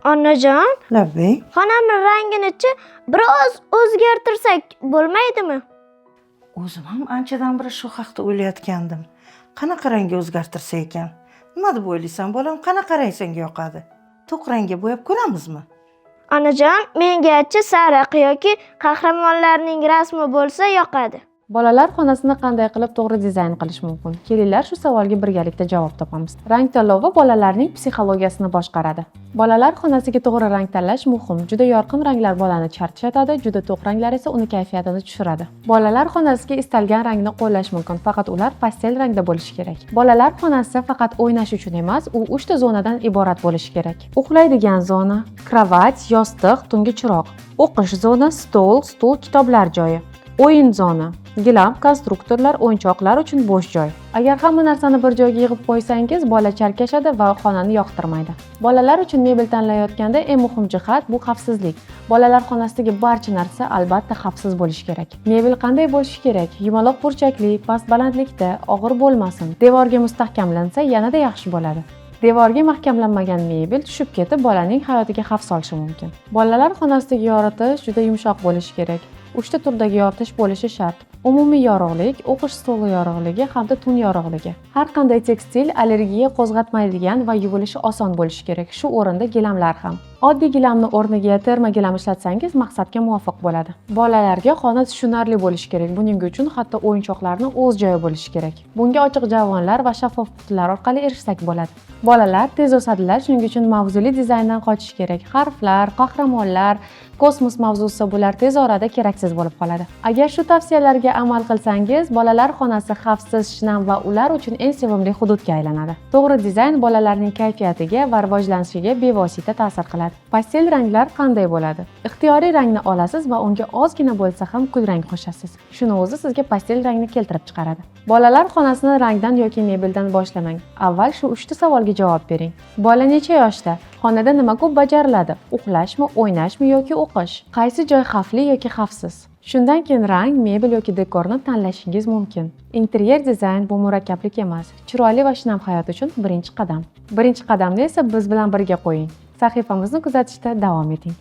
Onajon, Labbay. xonamning rangini-chi biroz o'zgartirsak bo'lmaydimi? O'zim ham anchadan beri shu haqda o'ylayotgandim. Qanaqa rangga o'zgartirsa ekan? Nima deb o'ylaysan, bolam? Qanaqa rang senga yoqadi? To'q rangga bo'yab ko'ramizmi? Onajon, menga-chi sariq yoki qahramonlarning rasmi bo'lsa yoqadi. Bolalar xonasini qanday qilib to'g'ri dizayn qilish mumkin? Kelinglar shu savolga birgalikda javob topamiz. Rang tanlovi bolalarning psixologiyasini boshqaradi. Bolalar xonasiga to'g'ri rang tanlash muhim. Juda yorqin ranglar bolani charchatadi, juda to'q ranglar esa uni kayfiyatini tushiradi. Bolalar xonasiga istalgan rangni qo'llash mumkin, faqat ular pastel rangda bo'lishi kerak. Bolalar xonasi faqat o'ynash uchun emas, u 3 ta zonadan iborat bo'lishi kerak. Uxlaydigan zona, kravat, yostiq, tungi chiroq, o'qish zona, stol, stul, kitoblar joyi. O'yin zona, gilam, konstruktorlar, o'yinchoqlar uchun bo'sh joy. Agar hamma narsani bir joyga yig'ib qo'ysangiz, bola charkashadi va xonani yoqtirmaydi. Bolalar uchun mebel tanlayotganda eng muhim jihat bu xavfsizlik. Bolalar xonasidagi barcha narsa albatta xavfsiz bo'lishi kerak. Mebel qanday bo'lishi kerak? Yumaloq burchakli, past balandlikda, og'ir bo'lmasin. Devorga mustahkamlansa yanada yaxshi bo'ladi. Devorga mahkamlanmagan mebel tushib ketib, bolaning hayotiga xavf solishi mumkin. Bolalar xonasidagi yoritish juda yumshoq bo'lishi kerak. 3 ta turdagi yoritish bo'lishi shart. Umumiy yorug'lik, o'qish stoli yorug'ligi hamda tun yorug'ligi. Har qanday tekstil allergiya qo'zg'atmaydigan va yuvilishi oson bo'lishi kerak. Shu o'rinda gilamlar ham. Oddiy gilamni o'rniga terma gilam ishlatsangiz maqsadga muvofiq bo'ladi. Bolalarga xona tushunarli bo'lishi kerak. Buning uchun hatto o'yinchoqlarning o'z joyi bo'lishi kerak. Bunga ochiq javonlar va shaffof qutilar orqali erishsak bo'ladi. Bolalar tez o'sadilar, shuning uchun mavzuli dizayndan qochish kerak. Harflar, qahramonlar, kosmos mavzusi bular tez orada keraksiz bo'lib qoladi. Agar shu tavsiyalarga amal qilsangiz, bolalar xonasi xavfsiz, shinam va ular uchun eng sevimli hududga aylanadi. To'g'ri dizayn bolalarning kayfiyatiga va rivojlanishiga bevosita ta'sir qiladi. Pastel ranglar qanday bo'ladi? Ixtiyoriy rangni olasiz va unga ozgina bo'lsa ham kulrang qo'shasiz. Shuni o'zi sizga pastel rangni keltirib chiqaradi. Bolalar xonasini rangdan yoki mebeldan boshlamang. Avval shu 3 ta savolga javob bering. Bola necha yoshda? Xonada nima ko'p bajariladi? Uxlashmi, o'ynashmi yoki o'qish? Qaysi joy xavfli yoki xavfsiz? Shundan keyin rang, mebel yoki dekorni tanlashingiz mumkin. Interyer dizayn bu murakkablik emas, chiroyli va shinam hayot uchun birinchi qadam. Birinchi qadamni esa biz bilan birga qo'ying. Sahifamizni kuzatishda davom eting.